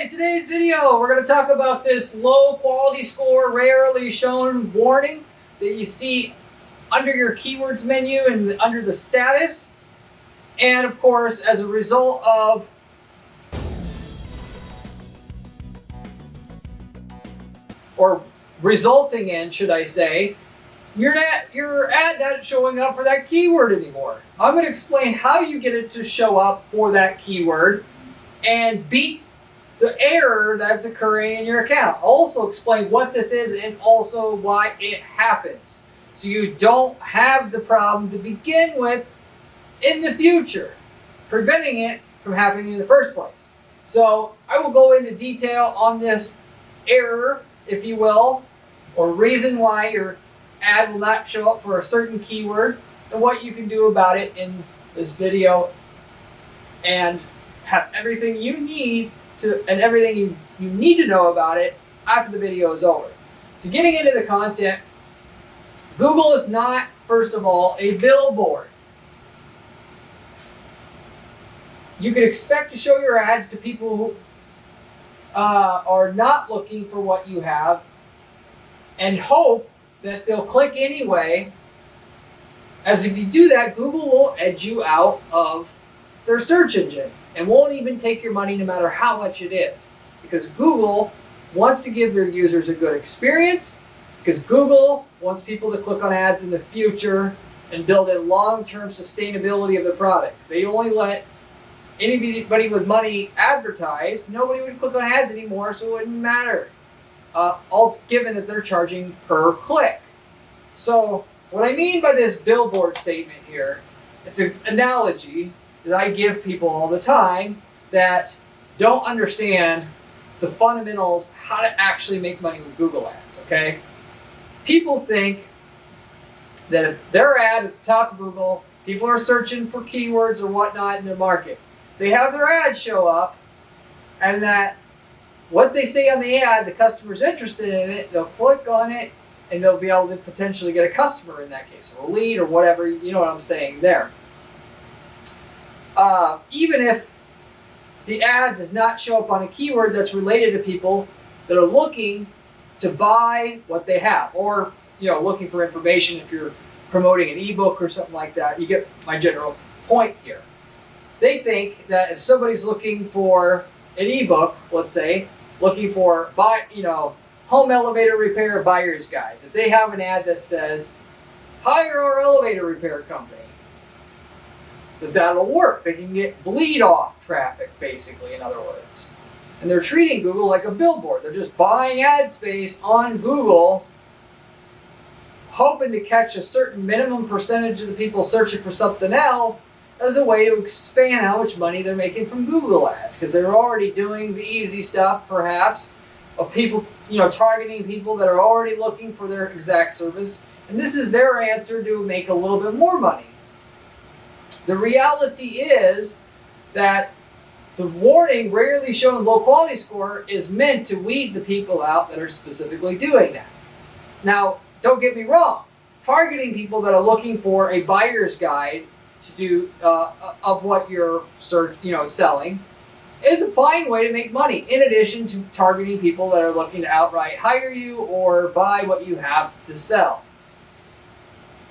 Okay, today's video, we're going to talk about this low quality score, rarely shown warning that you see under your keywords menu and under the status. And of course, as a result of or resulting in, should I say, your ad not showing up for that keyword anymore. I'm going to explain how you get it to show up for that keyword and beat the error that's occurring in your account. I'll also explain what this is and also why it happens, so you don't have the problem to begin with in the future, preventing it from happening in the first place. So I will go into detail on this error, if you will, or reason why your ad will not show up for a certain keyword and what you can do about it in this video, and have everything you need to, and everything you need to know about it after the video is over. So getting into the content, Google is not, first of all, a billboard. You can expect to show your ads to people who are not looking for what you have and hope that they'll click anyway, as if you do that, Google will edge you out of their search engine and won't even take your money no matter how much it is. Because Google wants to give their users a good experience, because Google wants people to click on ads in the future and build a long-term sustainability of the product. If they only let anybody with money advertise, nobody would click on ads anymore, so it wouldn't matter. All given that they're charging per click. So what I mean by this billboard statement here, it's an analogy that I give people all the time that don't understand the fundamentals, how to actually make money with Google ads, okay? People think that if their ad at the top of Google, people are searching for keywords or whatnot in their market. They have their ad show up, and that what they say on the ad, the customer's interested in it, they'll click on it, and they'll be able to potentially get a customer in that case, or a lead, or whatever, you know what I'm saying there. Even if the ad does not show up on a keyword that's related to people that are looking to buy what they have, or looking for information. If you're promoting an ebook or something like that, you get my general point here. They think that if somebody's looking for an ebook, let's say, looking for home elevator repair buyer's guide, that they have an ad that says, hire our elevator repair company. That'll work. They can get bleed off traffic, basically, in other words. And they're treating Google like a billboard. They're just buying ad space on Google, hoping to catch a certain minimum percentage of the people searching for something else as a way to expand how much money they're making from Google ads, because they're already doing the easy stuff, perhaps, of people, targeting people that are already looking for their exact service. And this is their answer to make a little bit more money. The reality is that the warning, rarely shown low quality score, is meant to weed the people out that are specifically doing that. Now, don't get me wrong. Targeting people that are looking for a buyer's guide to do of what you're selling is a fine way to make money, in addition to targeting people that are looking to outright hire you or buy what you have to sell.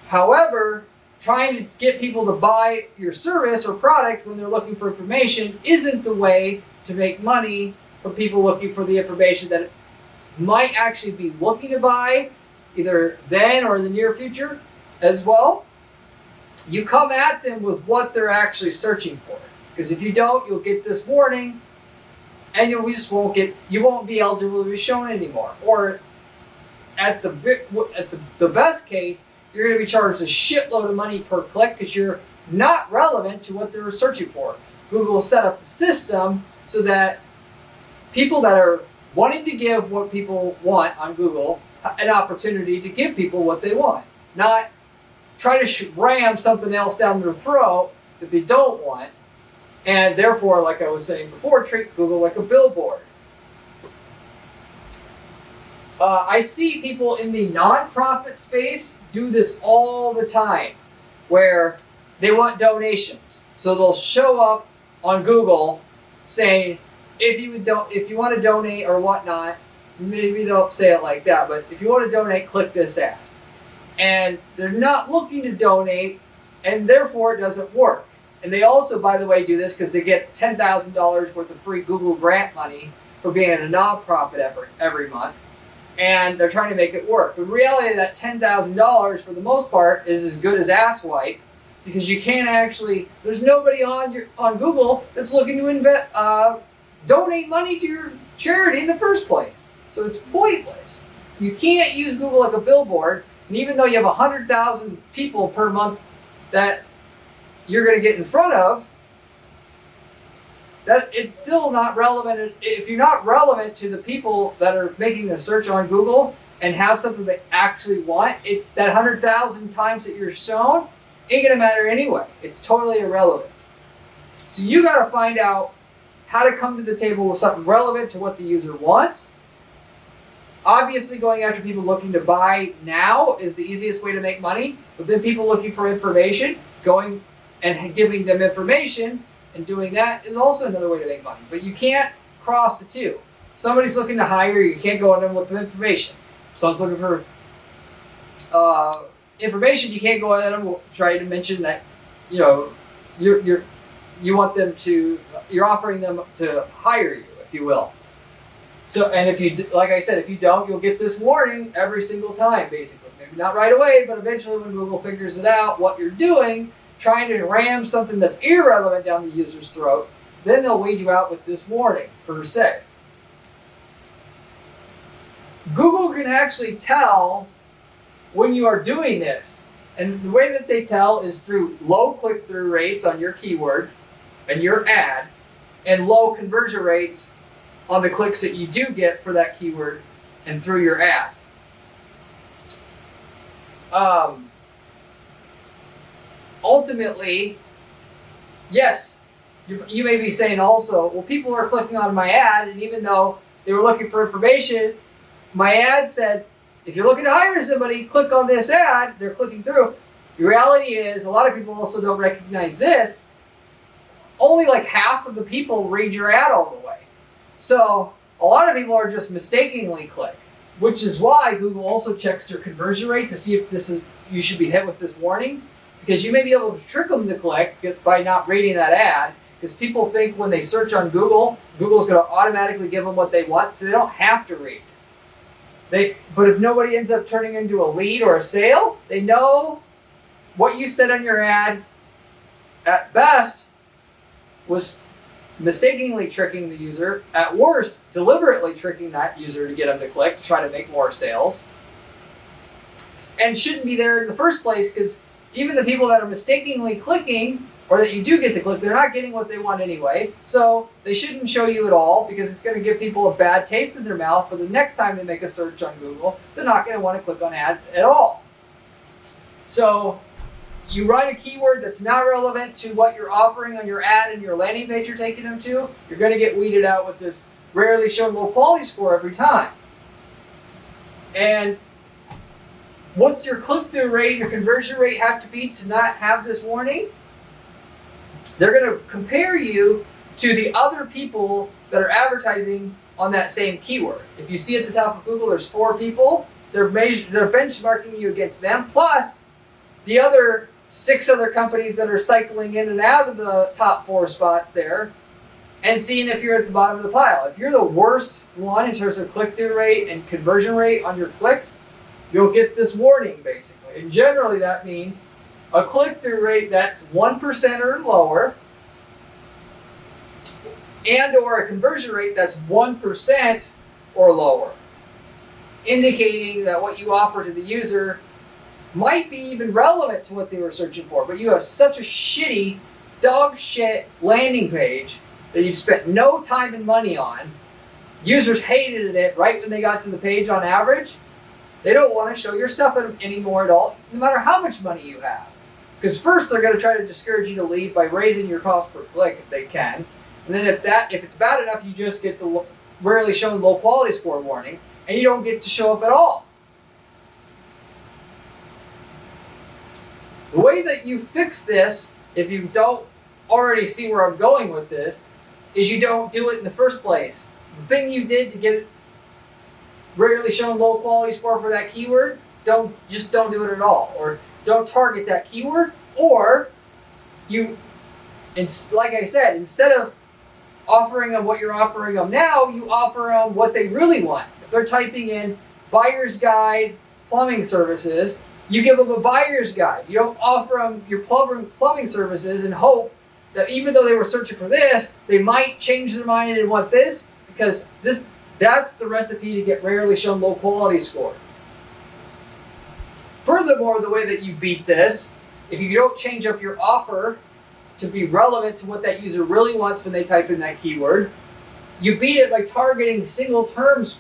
However, trying to get people to buy your service or product when they're looking for information isn't the way to make money from people looking for the information that might actually be looking to buy, either then or in the near future as well. You come at them with what they're actually searching for. Because if you don't, you'll get this warning, and you won't be eligible to be shown anymore. Or at the best case, you're going to be charged a shitload of money per click because you're not relevant to what they're searching for. Google will set up the system so that people that are wanting to give what people want on Google an opportunity to give people what they want, not try to ram something else down their throat that they don't want, and therefore, like I was saying before, treat Google like a billboard. I see people in the nonprofit space do this all the time, where they want donations. So they'll show up on Google saying, if you want to donate or whatnot, maybe they'll say it like that, but if you want to donate, click this ad. And they're not looking to donate, and therefore it doesn't work. And they also, by the way, do this because they get $10,000 worth of free Google grant money for being a nonprofit every month. And they're trying to make it work. But in reality, that $10,000 for the most part is as good as ass wipe, because you can't actually, there's nobody on Google that's looking to donate money to your charity in the first place. So it's pointless. You can't use Google like a billboard, and even though you have 100,000 people per month that you're going to get in front of, that it's still not relevant. If you're not relevant to the people that are making the search on Google and have something they actually want, that 100,000 times that you're shown ain't going to matter anyway. It's totally irrelevant. So you got to find out how to come to the table with something relevant to what the user wants. Obviously, going after people looking to buy now is the easiest way to make money, but then people looking for information, going and giving them information and doing that is also another way to make money. But you can't cross the two. Somebody's looking to hire, you can't go on them with information. Someone's looking for information, you can't go on them try to mention that you want them to, you're offering them to hire you, if you will. So, and if you, like I said, if you don't, you'll get this warning every single time, basically. Maybe not right away, but eventually when Google figures it out, what you're doing, trying to ram something that's irrelevant down the user's throat, then they'll weed you out with this warning, per se. Google can actually tell when you are doing this. And the way that they tell is through low click-through rates on your keyword and your ad, and low conversion rates on the clicks that you do get for that keyword and through your ad. Ultimately, yes, you may be saying also, well, people are clicking on my ad, and even though they were looking for information, my ad said, if you're looking to hire somebody, click on this ad. They're clicking through. The reality is, a lot of people also don't recognize this. Only like half of the people read your ad all the way. So a lot of people are just mistakenly click, which is why Google also checks their conversion rate to see if you should be hit with this warning, because you may be able to trick them to click by not reading that ad, because people think when they search on Google, Google's going to automatically give them what they want, so they don't have to read. But if nobody ends up turning into a lead or a sale, they know what you said on your ad, at best, was mistakenly tricking the user, at worst, deliberately tricking that user to get them to click to try to make more sales, and shouldn't be there in the first place, because even the people that are mistakenly clicking, or that you do get to click, they're not getting what they want anyway, so they shouldn't show you at all, because it's going to give people a bad taste in their mouth for the next time they make a search on Google. They're not going to want to click on ads at all. So you write a keyword that's not relevant to what you're offering on your ad and your landing page you're taking them to, you're going to get weeded out with this rarely shown low quality score every time. And what's your click-through rate, your conversion rate have to be to not have this warning? They're going to compare you to the other people that are advertising on that same keyword. If you see at the top of Google, there's 4 people, they're benchmarking you against them, plus the other 6 other companies that are cycling in and out of the top 4 spots there, and seeing if you're at the bottom of the pile. If you're the worst one in terms of click-through rate and conversion rate on your clicks, you'll get this warning, basically. And generally that means a click-through rate that's 1% or lower, and or a conversion rate that's 1% or lower, indicating that what you offer to the user might be even relevant to what they were searching for, but you have such a shitty, dog shit landing page that you've spent no time and money on. Users hated it right when they got to the page on average. They don't want to show your stuff anymore at all, no matter how much money you have. Because first they're going to try to discourage you to leave by raising your cost per click if they can. And then if it's bad enough, you just get the rarely shown low quality score warning, and you don't get to show up at all. The way that you fix this, if you don't already see where I'm going with this, is you don't do it in the first place. The thing you did to get it rarely shown low quality score for that keyword, don't do it at all, or don't target that keyword, or like I said, instead of offering them what you're offering them now, you offer them what they really want. If they're typing in buyer's guide plumbing services, you give them a buyer's guide. You don't offer them your plumbing services and hope that even though they were searching for this, they might change their mind and want this, because that's the recipe to get rarely shown low quality score. Furthermore, the way that you beat this, if you don't change up your offer to be relevant to what that user really wants when they type in that keyword, you beat it by targeting single terms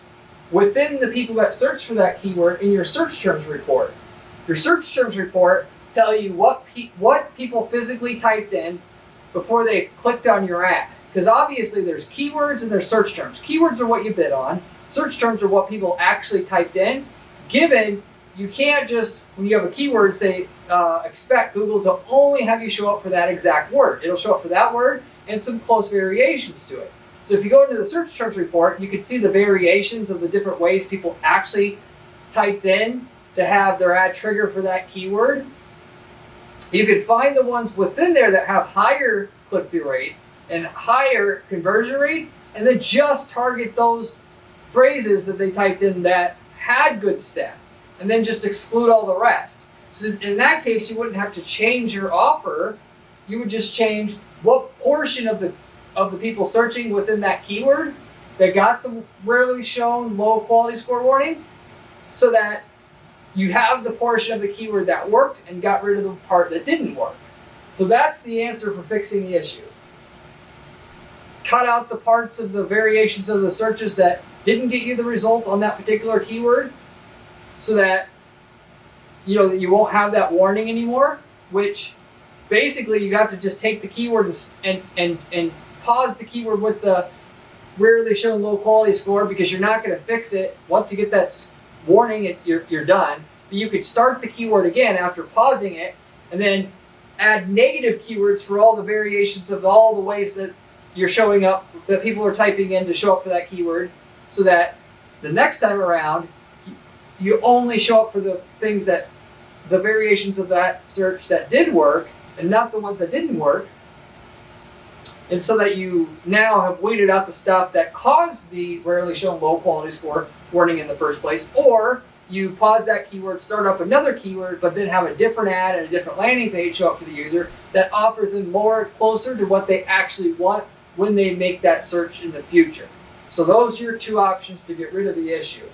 within the people that search for that keyword in your search terms report. Your search terms report tell you what people physically typed in before they clicked on your ad. Because obviously there's keywords and there's search terms. Keywords are what you bid on. Search terms are what people actually typed in. Given you can't just, when you have a keyword, say, expect Google to only have you show up for that exact word. It'll show up for that word and some close variations to it. So if you go into the search terms report, you can see the variations of the different ways people actually typed in to have their ad trigger for that keyword. You can find the ones within there that have higher click-through rates and higher conversion rates, and then just target those phrases that they typed in that had good stats, and then just exclude all the rest. So in that case, you wouldn't have to change your offer. You would just change what portion of the people searching within that keyword that got the rarely shown low quality score warning, so that you have the portion of the keyword that worked and got rid of the part that didn't work. So that's the answer for fixing the issue. Cut out the parts of the variations of the searches that didn't get you the results on that particular keyword, so that that you won't have that warning anymore, which basically you have to just take the keyword and pause the keyword with the rarely shown low quality score, because you're not going to fix it once you get that warning. You're done. But you could start the keyword again after pausing it, and then add negative keywords for all the variations of all the ways that you're showing up, that people are typing in to show up for that keyword, so that the next time around you only show up for the things that the variations of that search that did work and not the ones that didn't work. And so that you now have weeded out the stuff that caused the rarely shown low quality score warning in the first place, or you pause that keyword, start up another keyword, but then have a different ad and a different landing page show up for the user that offers them more closer to what they actually want when they make that search in the future. So those are your two options to get rid of the issue.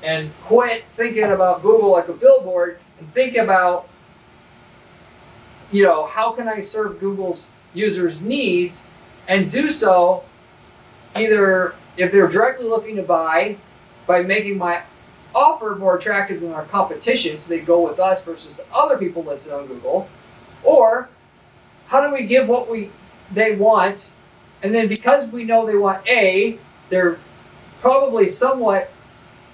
And quit thinking about Google like a billboard, and think about, how can I serve Google's users' needs, and do so either if they're directly looking to buy by making my offer more attractive than our competition, so they go with us versus the other people listed on Google, or how do we give what they want, and then because we know they want A, they're probably somewhat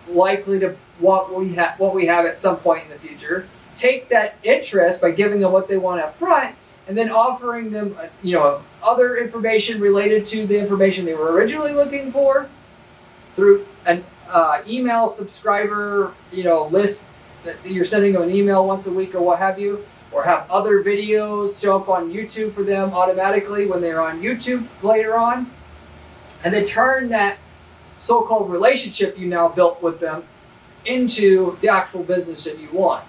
likely to want what we have at some point in the future. Take that interest by giving them what they want up front, and then offering them other information related to the information they were originally looking for through an email subscriber list that you're sending them an email once a week or what have you, or have other videos show up on YouTube for them automatically when they're on YouTube later on, and then turn that so-called relationship you now built with them into the actual business that you want,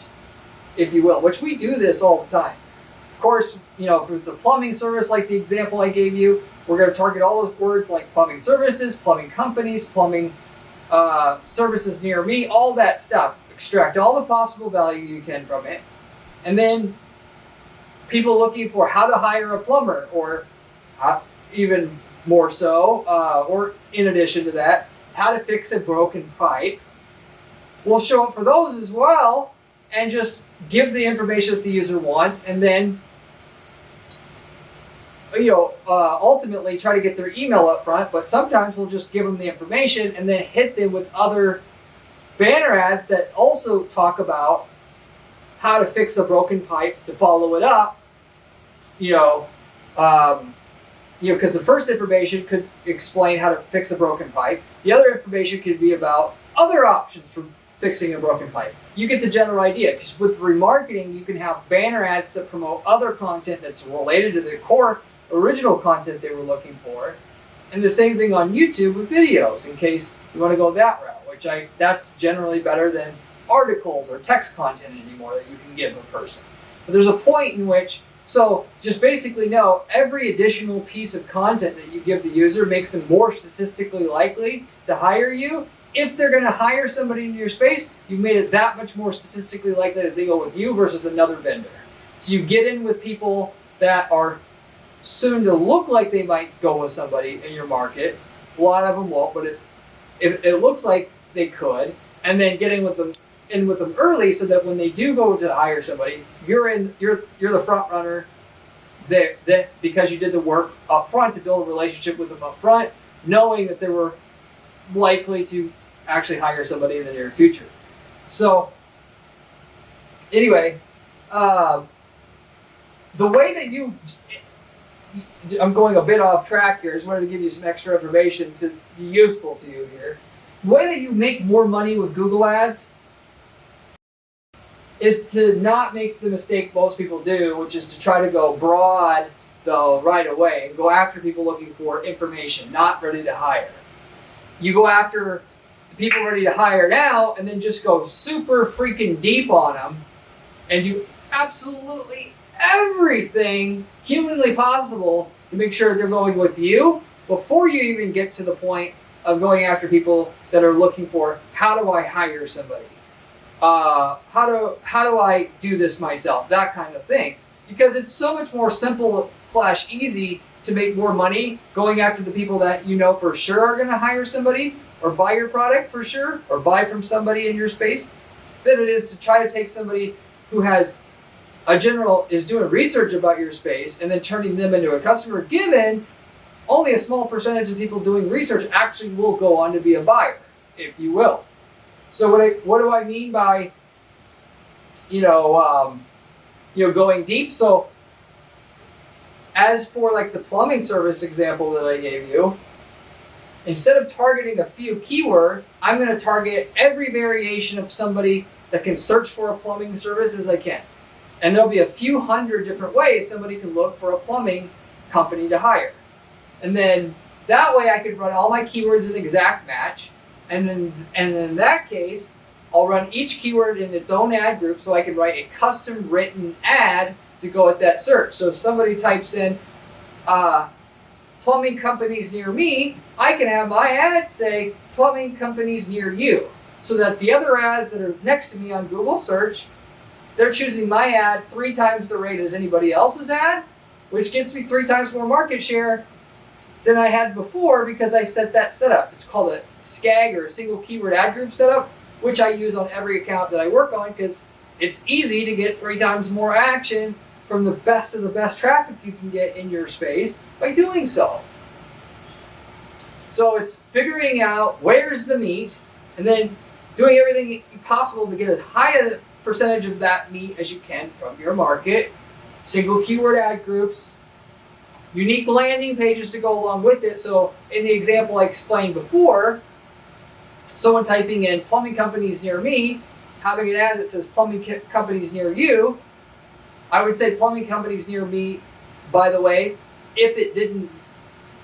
if you will, which we do this all the time. Of course, if it's a plumbing service like the example I gave you, we're going to target all the words like plumbing services, plumbing companies, plumbing services near me, all that stuff. Extract all the possible value you can from it. And then people looking for how to hire a plumber, or even more so, or in addition to that, how to fix a broken pipe. We'll show up for those as well, and just give the information that the user wants, and then ultimately try to get their email up front. But sometimes we'll just give them the information and then hit them with other banner ads that also talk about how to fix a broken pipe to follow it up, because the first information could explain how to fix a broken pipe. The other information could be about other options for fixing a broken pipe. You get the general idea, because with remarketing, you can have banner ads that promote other content that's related to the core original content they were looking for. And the same thing on YouTube with videos, in case you want to go that route, which that's generally better than articles or text content anymore that you can give a person. But there's a point in which, so just basically know every additional piece of content that you give the user makes them more statistically likely to hire you. If they're going to hire somebody in your space, you've made it that much more statistically likely that they go with you versus another vendor. So you get in with people that are soon to look like they might go with somebody in your market. A lot of them won't, but it looks like they could. And then get in with them early, so that when they do go to hire somebody, you're the front runner. That because you did the work up front to build a relationship with them up front, knowing that they were likely to actually hire somebody in the near future. So anyway, the way that I'm going a bit off track here. I just wanted to give you some extra information to be useful to you here. The way that you make more money with Google Ads is to not make the mistake most people do, which is to try to go broad right away and go after people looking for information, not ready to hire. You go after the people ready to hire now and then just go super freaking deep on them and do absolutely everything humanly possible to make sure they're going with you before you even get to the point of going after people that are looking for, how do I hire somebody? How do I do this myself? That kind of thing. Because it's so much more simple / easy to make more money going after the people that you know for sure are going to hire somebody or buy your product for sure or buy from somebody in your space than it is to try to take somebody who is doing research about your space and then turning them into a customer, given only a small percentage of people doing research actually will go on to be a buyer, if you will. So what do I mean by going deep? So as for like the plumbing service example that I gave you, instead of targeting a few keywords, I'm going to target every variation of somebody that can search for a plumbing service as I can. And there'll be a few hundred different ways somebody can look for a plumbing company to hire. And then that way I could run all my keywords in exact match. And in that case, I'll run each keyword in its own ad group, so I can write a custom written ad to go with that search. So if somebody types in plumbing companies near me, I can have my ad say plumbing companies near you, so that the other ads that are next to me on Google search, they're choosing my ad 3 times the rate as anybody else's ad, which gets me 3 times more market share than I had before, because I set that setup. It's called a SKAG, or a single keyword ad group setup, which I use on every account that I work on, because it's easy to get 3 times more action from the best of the best traffic you can get in your space by doing so. So it's figuring out where's the meat, and then doing everything possible to get as high a percentage of that meat as you can from your market, single keyword ad groups, unique landing pages to go along with it. So in the example I explained before, someone typing in plumbing companies near me, having an ad that says plumbing companies near you, I would say plumbing companies near me, by the way, if it didn't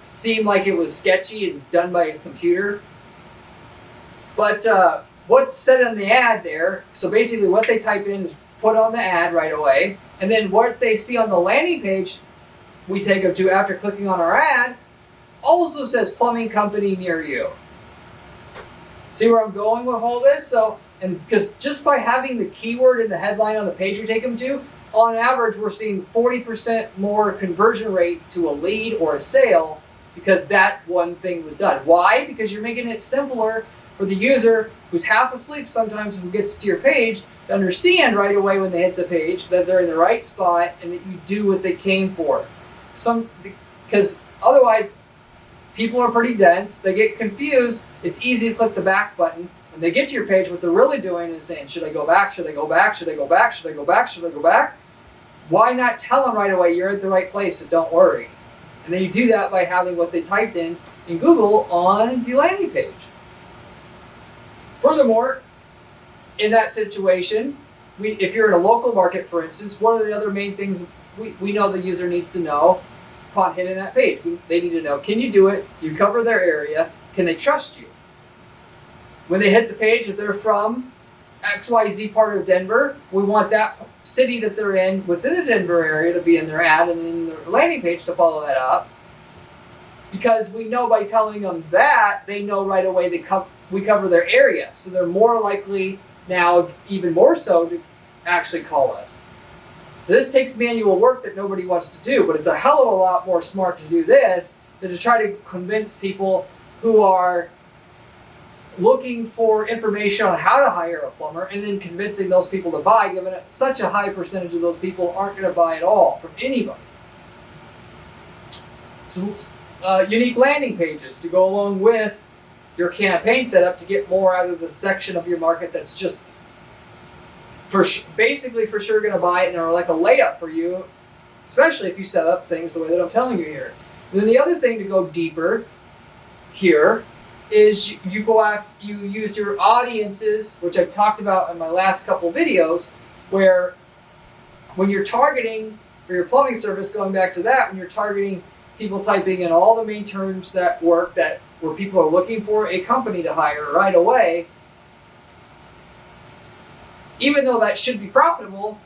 seem like it was sketchy and done by a computer. But what's said on the ad there, so basically what they type in is put on the ad right away, and then what they see on the landing page we take them to after clicking on our ad also says plumbing company near you. See where I'm going with all this? So, and because just by having the keyword in the headline on the page we take them to, on average we're seeing 40% more conversion rate to a lead or a sale, because that one thing was done. Why? Because you're making it simpler for the user who's half asleep sometimes, who gets to your page, to understand right away when they hit the page that they're in the right spot and that you do what they came for. Because otherwise, people are pretty dense, they get confused, it's easy to click the back button. When they get to your page, what they're really doing is saying, should I go back, should I go back, should I go back, should I go back, should I go back? Why not tell them right away, you're at the right place, so don't worry. And then you do that by having what they typed in Google on the landing page. Furthermore, in that situation, if you're in a local market, for instance, one of the other main things we know the user needs to know upon hitting that page, they need to know, can you do it? You cover their area. Can they trust you? When they hit the page, if they're from XYZ part of Denver, we want that city that they're in within the Denver area to be in their ad and then their landing page to follow that up. Because we know by telling them that, they know right away we cover their area. So they're more likely now, even more so, to actually call us. This takes manual work that nobody wants to do, but it's a hell of a lot more smart to do this than to try to convince people who are looking for information on how to hire a plumber and then convincing those people to buy, given that such a high percentage of those people aren't going to buy at all from anybody. So unique landing pages to go along with your campaign setup to get more out of the section of your market that's just basically for sure going to buy it and are like a layup for you, especially if you set up things the way that I'm telling you here. And then the other thing to go deeper here is you use your audiences, which I've talked about in my last couple videos, where when you're targeting for your plumbing service, going back to that, when you're targeting people typing in all the main terms that work, where people are looking for a company to hire right away, even though that should be profitable,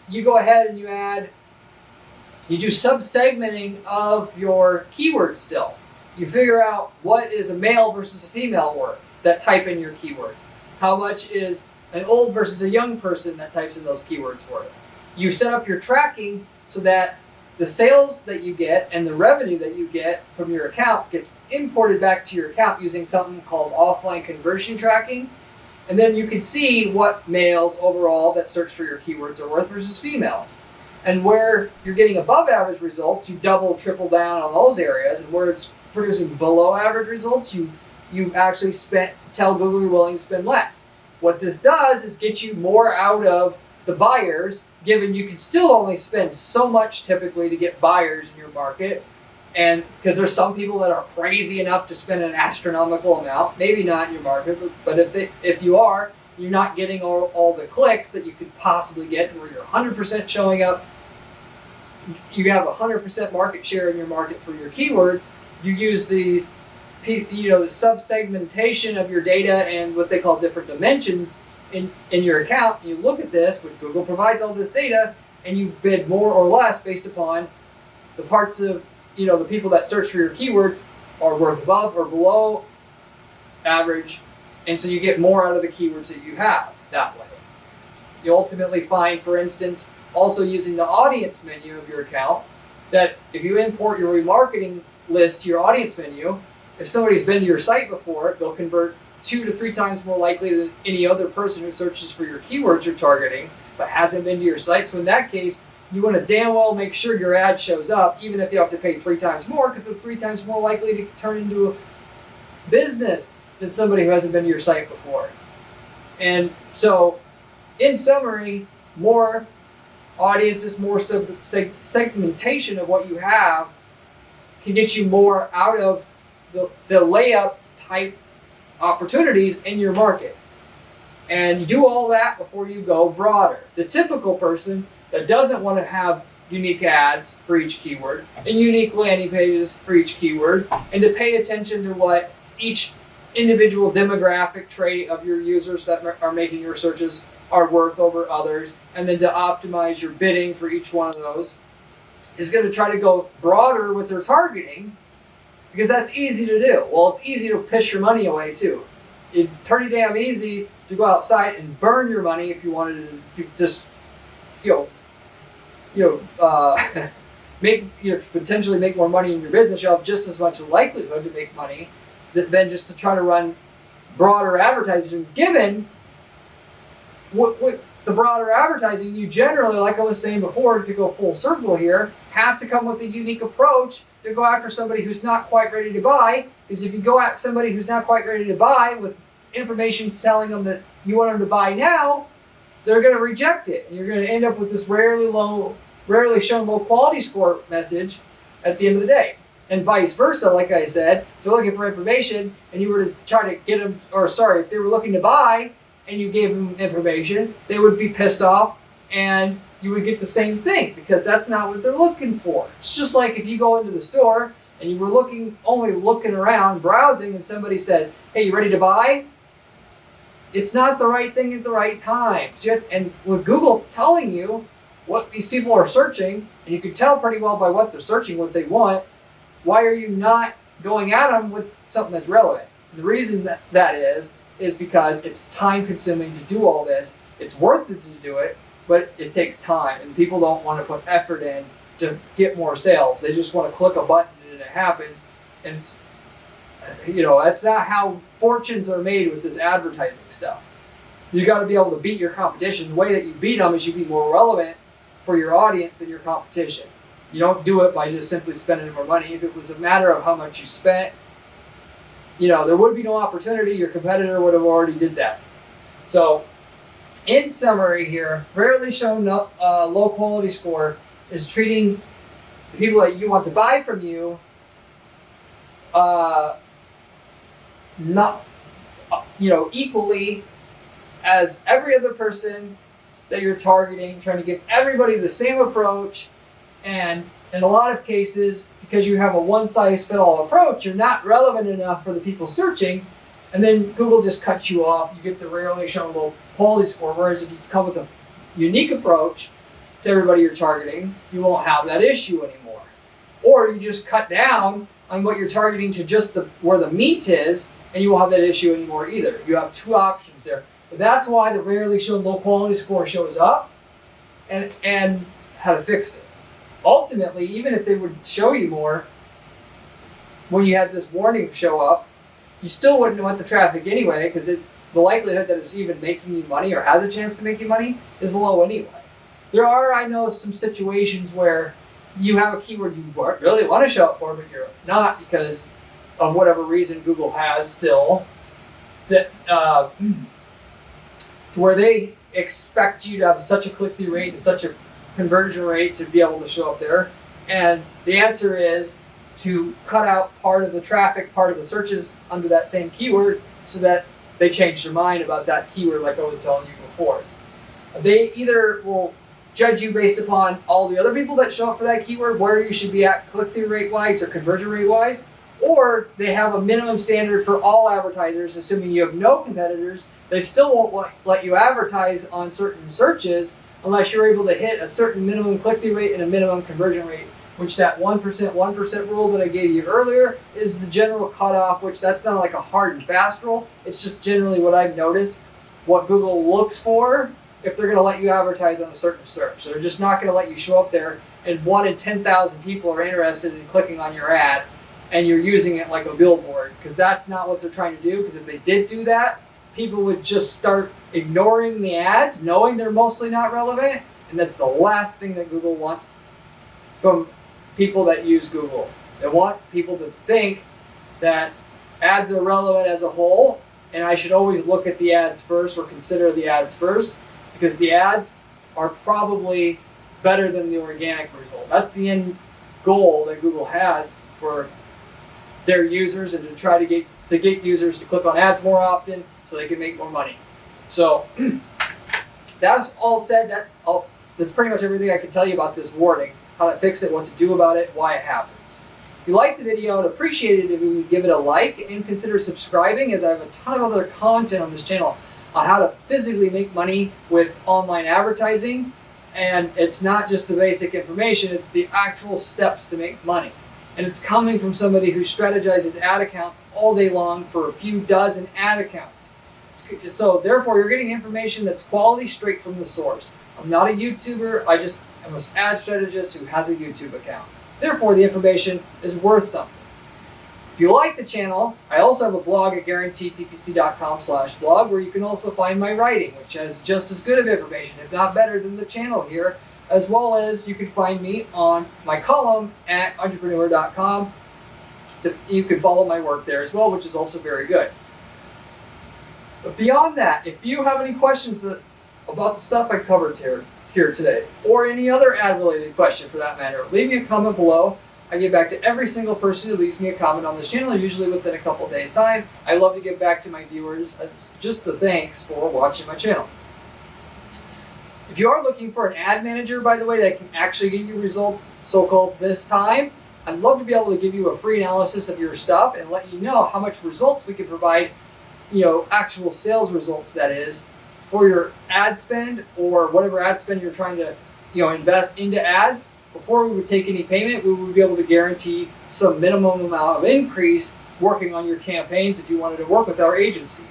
you go ahead and you do sub-segmenting of your keywords still. You figure out what is a male versus a female worth that type in your keywords. How much is an old versus a young person that types in those keywords worth. You set up your tracking so that the sales that you get and the revenue that you get from your account gets imported back to your account using something called offline conversion tracking. And then you can see what males overall that search for your keywords are worth versus females. And where you're getting above average results, you double, triple down on those areas. And where it's producing below average results, you actually tell Google you're willing to spend less. What this does is get you more out of the buyers, given you can still only spend so much typically to get buyers in your market. And because there's some people that are crazy enough to spend an astronomical amount, maybe not in your market, but if you are, you're not getting all the clicks that you could possibly get where you're 100% showing up. You have 100% market share in your market for your keywords. You use these, the sub-segmentation of your data and what they call different dimensions in your account. You look at this, which Google provides all this data, and you bid more or less based upon the parts of the people that search for your keywords are worth above or below average, and so you get more out of the keywords that you have that way. You ultimately find, for instance, also using the audience menu of your account, that if you import your remarketing list to your audience menu, if somebody's been to your site before, they'll convert 2 to 3 times more likely than any other person who searches for your keywords you're targeting but hasn't been to your site. So in that case, you want to damn well make sure your ad shows up, even if you have to pay 3 times more, because they're 3 times more likely to turn into a business than somebody who hasn't been to your site before. And so, in summary, more audiences, more segmentation of what you have can get you more out of the layup type opportunities in your market. And you do all that before you go broader. The typical person that doesn't want to have unique ads for each keyword and unique landing pages for each keyword, and to pay attention to what each individual demographic trait of your users that are making your searches are worth over others, and then to optimize your bidding for each one of those, is going to try to go broader with their targeting, because that's easy to do. Well, it's easy to piss your money away too. It's pretty damn easy to go outside and burn your money if you wanted to just potentially make more money in your business. You'll have just as much likelihood to make money than just to try to run broader advertising. Given what the broader advertising, you generally, like I was saying before, to go full circle here, have to come with a unique approach to go after somebody who's not quite ready to buy. Because if you go at somebody who's not quite ready to buy with information telling them that you want them to buy now, they're going to reject it, and you're going to end up with this rarely shown low quality score message at the end of the day. And vice versa, like I said, if they're looking for information and you were to try to get them, if they were looking to buy and you gave them information, they would be pissed off and you would get the same thing because that's not what they're looking for. It's just like if you go into the store and you were only looking around, browsing, and somebody says, hey, you ready to buy? It's not the right thing at the right time. And with Google telling you what these people are searching, and you can tell pretty well by what they're searching, what they want, why are you not going at them with something that's relevant? And the reason that is because it's time consuming to do all this. It's worth it to do it, but it takes time, and people don't want to put effort in to get more sales. They just want to click a button and it happens. And it's, that's not how fortunes are made with this advertising stuff. You got to be able to beat your competition. The way that you beat them is you be more relevant for your audience than your competition. You don't do it by just simply spending more money. If it was a matter of how much you spent, there would be no opportunity. Your competitor would have already did that. So, in summary here, rarely shown low quality score is treating the people that you want to buy from you not equally as every other person that you're targeting, trying to give everybody the same approach. And in a lot of cases, because you have a one-size-fits-all approach, you're not relevant enough for the people searching, and then Google just cuts you off. You get the rarely shown low quality score, whereas if you come with a unique approach to everybody you're targeting, you won't have that issue anymore. Or you just cut down on what you're targeting to just where the meat is, and you won't have that issue anymore either. You have two options there. But that's why the rarely shown low quality score shows up, and how to fix it. Ultimately, even if they would show you more, when you had this warning show up, you still wouldn't want the traffic anyway, because the likelihood that it's even making you money or has a chance to make you money is low anyway. There are, I know, some situations where you have a keyword you really want to show up for, but you're not because of whatever reason Google has still, that where they expect you to have such a click-through rate and such a conversion rate to be able to show up there. And the answer is to cut out part of the traffic, part of the searches under that same keyword so that they change their mind about that keyword, like I was telling you before. They either will judge you based upon all the other people that show up for that keyword, where you should be at click-through rate-wise or conversion rate-wise, or they have a minimum standard for all advertisers, assuming you have no competitors. They still won't let you advertise on certain searches unless you're able to hit a certain minimum click-through rate and a minimum conversion rate, which that 1% rule that I gave you earlier is the general cutoff, which that's not like a hard and fast rule. It's just generally what I've noticed, what Google looks for if they're going to let you advertise on a certain search. They're just not going to let you show up there and 1 in 10,000 people are interested in clicking on your ad and you're using it like a billboard, because that's not what they're trying to do. Because if they did do that, people would just start ignoring the ads, knowing they're mostly not relevant, and that's the last thing that Google wants from people that use Google. They want people to think that ads are relevant as a whole, and I should always look at the ads first or consider the ads first, because the ads are probably better than the organic result. That's the end goal that Google has for their users, and to try to get users to click on ads more often so they can make more money. So that's all said. That's pretty much everything I can tell you about this warning, how to fix it, what to do about it, why it happens. If you liked the video, I'd appreciate it if you would give it a like and consider subscribing, as I have a ton of other content on this channel on how to physically make money with online advertising. And it's not just the basic information, it's the actual steps to make money. And it's coming from somebody who strategizes ad accounts all day long for a few dozen ad accounts. So therefore, you're getting information that's quality straight from the source. I'm not a YouTuber, I just am an ad strategist who has a YouTube account. Therefore, the information is worth something. If you like the channel, I also have a blog at guaranteedppc.com/blog, where you can also find my writing, which has just as good of information, if not better, than the channel here, as well as you can find me on my column at entrepreneur.com. You can follow my work there as well, which is also very good. But beyond that, if you have any questions about the stuff I covered here today, or any other ad-related question for that matter, leave me a comment below. I give back to every single person who leaves me a comment on this channel, usually within a couple days' time. I love to give back to my viewers as just a thanks for watching my channel. If you are looking for an ad manager, by the way, that can actually get you results, so-called this time, I'd love to be able to give you a free analysis of your stuff and let you know how much results we can provide, actual sales results, that is, for your ad spend or whatever ad spend you're trying to, invest into ads. Before we would take any payment, we would be able to guarantee some minimum amount of increase working on your campaigns if you wanted to work with our agency.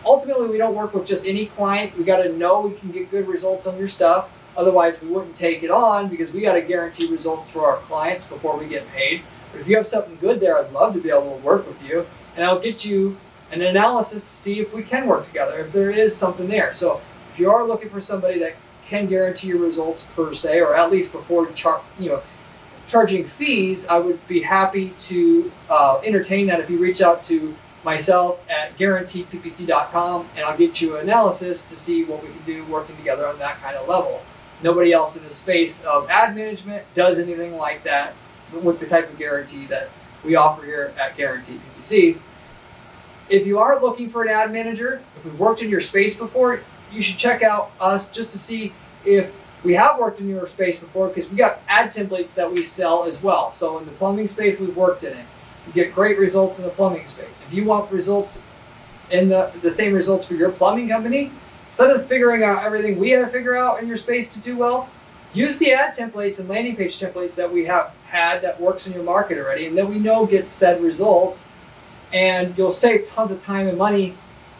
Ultimately, we don't work with just any client. We got to know we can get good results on your stuff. Otherwise, we wouldn't take it on, because we got to guarantee results for our clients before we get paid. But if you have something good there, I'd love to be able to work with you, and I'll get you an analysis to see if we can work together, if there is something there. So if you are looking for somebody that can guarantee your results per se, or at least before charging fees, I would be happy to entertain that if you reach out to myself at guaranteedppc.com, and I'll get you an analysis to see what we can do working together on that kind of level. Nobody else in the space of ad management does anything like that with the type of guarantee that we offer here at Guaranteed PPC. If you are looking for an ad manager, if we've worked in your space before, you should check out us just to see if we have worked in your space before, because we got ad templates that we sell as well. So in the plumbing space, we've worked in it. You get great results in the plumbing space. If you want results in the same results for your plumbing company, instead of figuring out everything we had to figure out in your space to do well, use the ad templates and landing page templates that we have had that works in your market already and that we know gets said results, and you'll save tons of time and money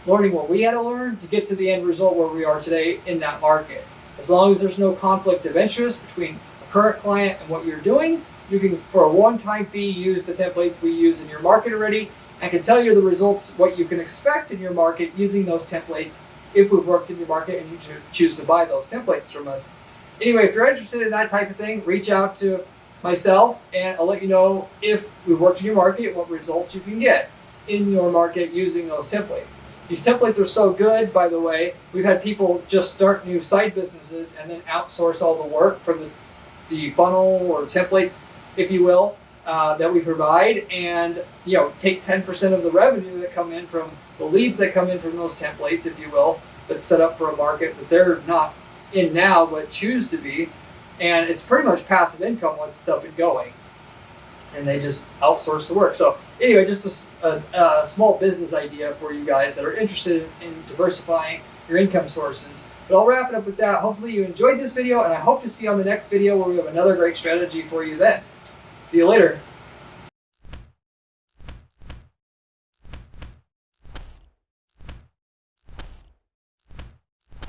learning what we had to learn to get to the end result where we are today in that market. As long as there's no conflict of interest between a current client and what you're doing, you can, for a one-time fee, use the templates we use in your market already, and can tell you the results, what you can expect in your market using those templates if we've worked in your market and you choose to buy those templates from us. Anyway, if you're interested in that type of thing, reach out to myself and I'll let you know if we've worked in your market, what results you can get in your market using those templates. These templates are so good, by the way, we've had people just start new side businesses and then outsource all the work from the funnel or templates, if you will, that we provide, and take 10% of the revenue that come in from the leads that come in from those templates, if you will, that's set up for a market that they're not in now but choose to be, and it's pretty much passive income once it's up and going, and they just outsource the work. So anyway, just a small business idea for you guys that are interested in diversifying your income sources. But I'll wrap it up with that. Hopefully you enjoyed this video, and I hope to see you on the next video where we have another great strategy for you then. See you later.